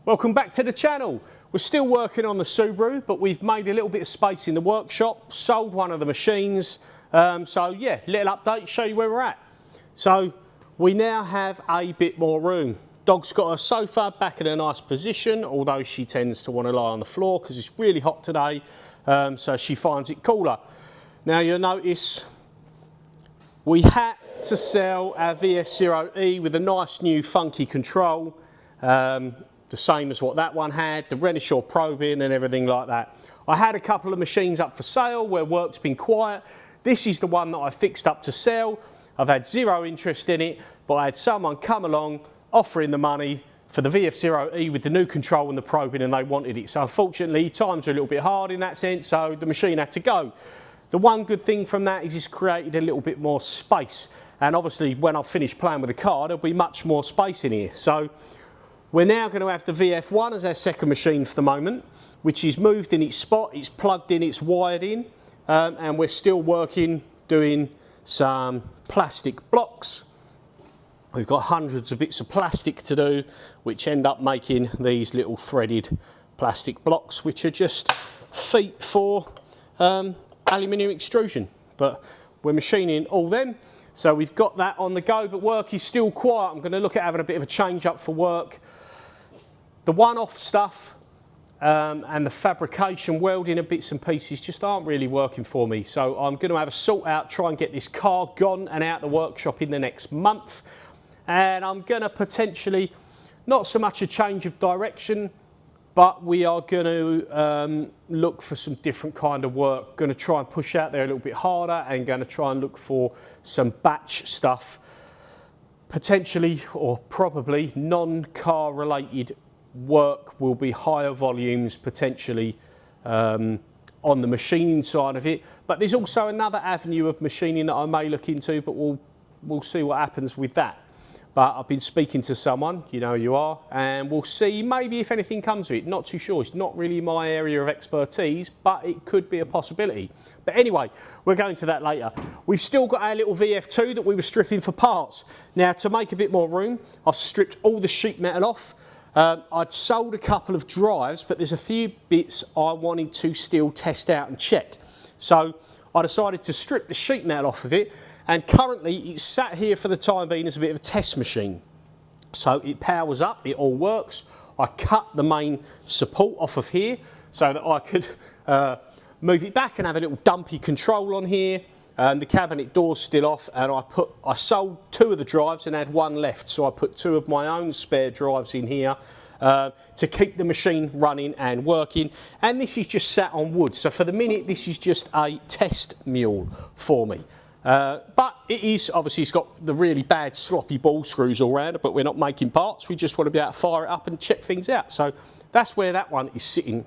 Welcome back to the channel. We're still working on the Subaru, but we've made a little bit of space in the workshop, sold one of the machines. So yeah, little update, show you where we're at. So we now have a bit more room. Dog's got her sofa back in a nice position, although she tends to want to lie on the floor because it's really hot today, so she finds it cooler. Now you'll notice we had to sell our VF0E with a nice new funky control, the same as what that one had, the Renishaw probe-in and everything like that. I had a couple of machines up for sale where work's been quiet. This is the one that I fixed up to sell. I've had zero interest in it, but I had someone come along offering the money for the VF0E with the new control and the probe-in, and they wanted it. So unfortunately, times are a little bit hard in that sense, so the machine had to go. The one good thing from that is it's created a little bit more space. And obviously, when I finish playing with the car, there'll be much more space in here. So we're now going to have the VF1 as our second machine for the moment, which is moved in its spot, it's plugged in, it's wired in, and we're still working, doing some plastic blocks. We've got hundreds of bits of plastic to do, which end up making these little threaded plastic blocks, which are just feet for aluminium extrusion. But we're machining all them, so we've got that on the go, but work is still quiet. I'm going to look at having a bit of a change up for work. The one-off stuff and the fabrication, welding of bits and pieces just aren't really working for me. So I'm going to have a sort out, try and get this car gone and out the workshop in the next month. And I'm going to potentially, not so much a change of direction, but we are going to look for some different kind of work. Going to try and push out there a little bit harder and going to try and look for some batch stuff, potentially or probably non-car related work will be higher volumes potentially on the machining side of it. But there's also another avenue of machining that I may look into, but we'll see what happens with that. But I've been speaking to someone, you know who you are, and we'll see maybe if anything comes of it. Not too sure, it's not really my area of expertise, but it could be a possibility. But anyway, we're going to that later. We've still got our little VF2 that we were stripping for parts. Now to make a bit more room, I've stripped all the sheet metal off. I'd sold a couple of drives, but there's a few bits I wanted to still test out and check. So I decided to strip the sheet metal off of it, and currently it's sat here for the time being as a bit of a test machine. So it powers up, it all works. I cut the main support off of here so that I could move it back and have a little dumpy control on here. The cabinet door's still off, and I sold two of the drives and had one left, so I put two of my own spare drives in here to keep the machine running and working. And this is just sat on wood, so for the minute this is just a test mule for me. But it is, obviously it's got the really bad sloppy ball screws all around it, but we're not making parts, we just want to be able to fire it up and check things out. So that's where that one is sitting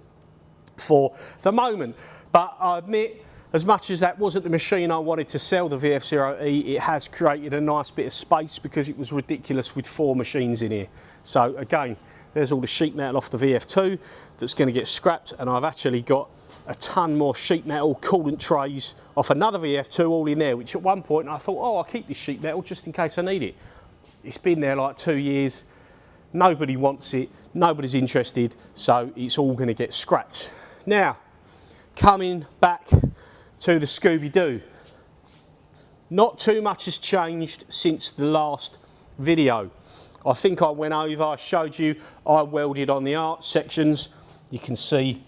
for the moment. But I admit, as much as that wasn't the machine I wanted to sell, the VF0E, it has created a nice bit of space because it was ridiculous with 4 machines in here. So again, there's all the sheet metal off the VF2 that's going to get scrapped, and I've actually got a ton more sheet metal coolant trays off another VF2 all in there, which at one point I thought, oh, I'll keep this sheet metal just in case I need it. It's been there like 2 years, nobody wants it, nobody's interested, so it's all going to get scrapped. Now, coming back to the Scooby-Doo. Not too much has changed since the last video. I think I went over, I showed you, I welded on the arch sections. You can see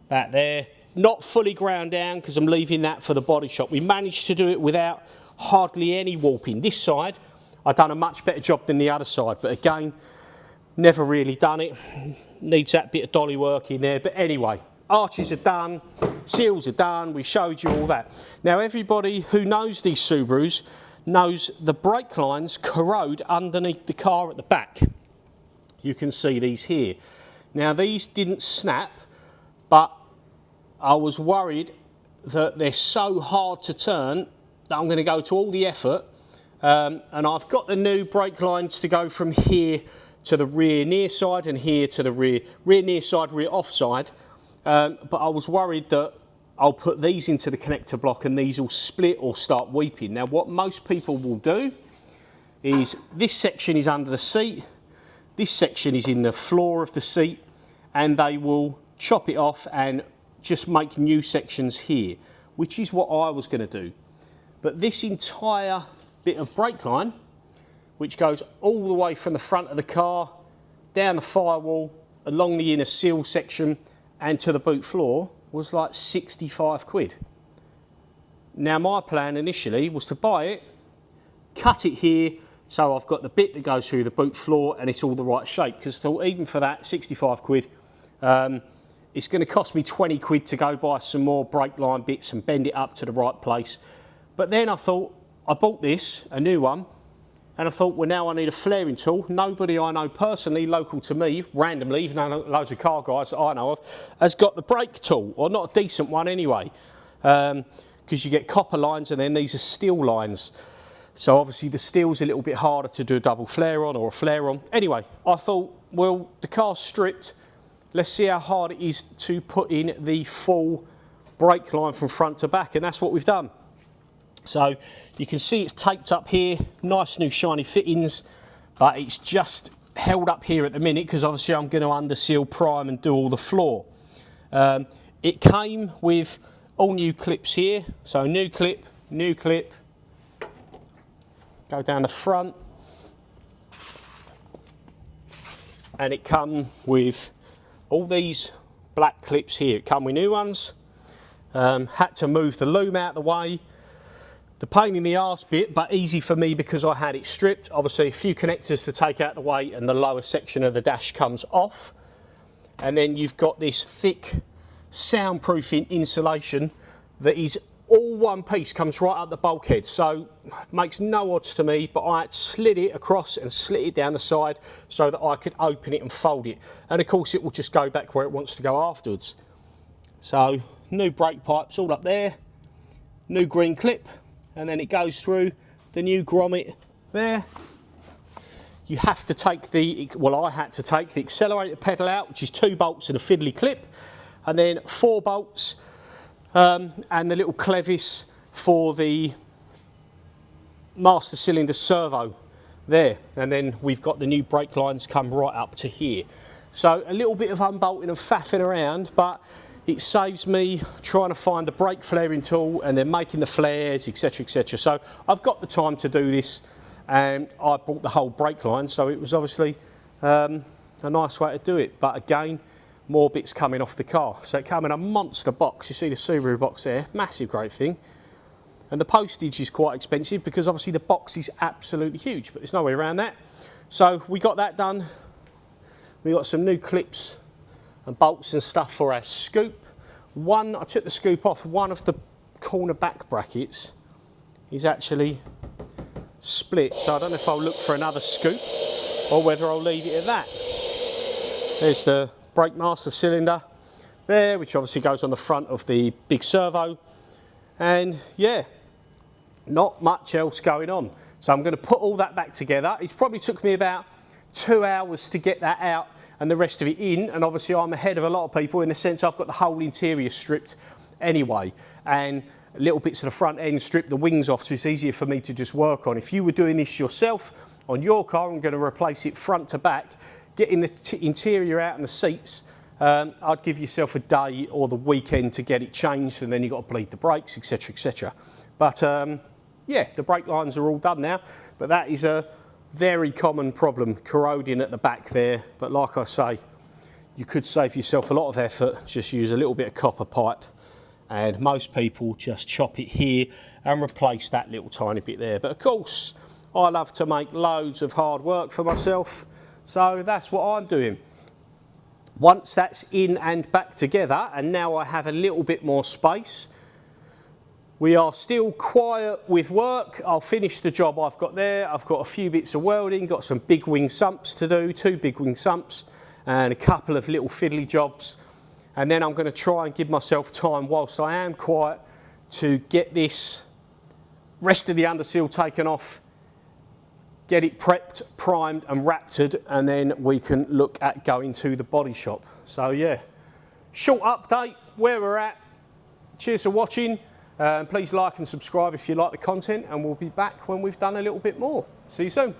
that there. Not fully ground down because I'm leaving that for the body shop. We managed to do it without hardly any warping. This side, I've done a much better job than the other side, but again, never really done it. Needs that bit of dolly work in there, but anyway. Arches are done, seals are done, we showed you all that. Now everybody who knows these Subarus knows the brake lines corrode underneath the car at the back. You can see these here. Now these didn't snap, but I was worried that they're so hard to turn that I'm going to go to all the effort, and I've got the new brake lines to go from here to the rear near side and here to the rear near side, rear off side. But I was worried that I'll put these into the connector block and these will split or start weeping. Now what most people will do is this section is under the seat, this section is in the floor of the seat, and they will chop it off and just make new sections here, which is what I was going to do. But this entire bit of brake line, which goes all the way from the front of the car, down the firewall, along the inner seal section, and to the boot floor, was like 65 quid. Now my plan initially was to buy it, cut it here, so I've got the bit that goes through the boot floor and it's all the right shape, because I thought even for that, 65 quid, it's going to cost me 20 quid to go buy some more brake line bits and bend it up to the right place. But then I thought, I bought this, a new one, and I thought, well, now I need a flaring tool. Nobody I know personally, local to me, randomly, even though loads of car guys that I know of, has got the brake tool, or not a decent one anyway, because you get copper lines and then these are steel lines. So obviously the steel's a little bit harder to do a double flare on or a flare on. Anyway, I thought, well, the car's stripped. Let's see how hard it is to put in the full brake line from front to back, and that's what we've done. So you can see it's taped up here, nice new shiny fittings, but it's just held up here at the minute because obviously I'm going to under seal, prime and do all the floor. It came with all new clips here, so new clip, go down the front, and it come with all these black clips here. It come with new ones. Had to move the loom out of the way. The pain in the arse bit, but easy for me because I had it stripped. Obviously a few connectors to take out the way and the lower section of the dash comes off. And then you've got this thick soundproofing insulation that is all one piece, comes right up the bulkhead. So makes no odds to me, but I had slid it across and slit it down the side so that I could open it and fold it. And of course it will just go back where it wants to go afterwards. So new brake pipes all up there, new green clip, and then it goes through the new grommet there. You have to take the, well, I had to take the accelerator pedal out, which is 2 bolts and a fiddly clip, and then 4 bolts and the little clevis for the master cylinder servo there. And then we've got the new brake lines come right up to here. So a little bit of unbolting and faffing around, but it saves me trying to find a brake flaring tool and then making the flares, etc, etc. So I've got the time to do this, and I bought the whole brake line, so it was obviously a nice way to do it. But again, more bits coming off the car. So it came in a monster box. You see the Subaru box there, massive great thing. And the postage is quite expensive because obviously the box is absolutely huge, but there's no way around that. So we got that done. We got some new clips and bolts and stuff for our scoop. I took the scoop off, one of the corner back brackets is actually split, so I don't know if I'll look for another scoop or whether I'll leave it at that. There's the brake master cylinder there, which obviously goes on the front of the big servo, and yeah, not much else going on. So I'm going to put all that back together. It's probably took me about 2 hours to get that out and the rest of it in, and obviously I'm ahead of a lot of people in the sense I've got the whole interior stripped anyway, and little bits of the front end stripped, the wings off, so it's easier for me to just work on. If you were doing this yourself on your car, I'm going to replace it front to back, getting the interior out and the seats, I'd give yourself a day or the weekend to get it changed, and then you've got to bleed the brakes, etc, etc. But yeah, the brake lines are all done now, but that is a very common problem, corroding at the back there. But like I say, you could save yourself a lot of effort, just use a little bit of copper pipe, and most people just chop it here and replace that little tiny bit there. But of course, I love to make loads of hard work for myself, so that's what I'm doing. Once that's in and back together, and now I have a little bit more space, we are still quiet with work. I'll finish the job I've got there. I've got a few bits of welding, got some big wing sumps to do, 2 big wing sumps, and a couple of little fiddly jobs. And then I'm going to try and give myself time whilst I am quiet to get this rest of the underseal taken off, get it prepped, primed and raptored, and then we can look at going to the body shop. So yeah, short update where we're at. Cheers for watching. Please like and subscribe if you like the content, and we'll be back when we've done a little bit more. See you soon.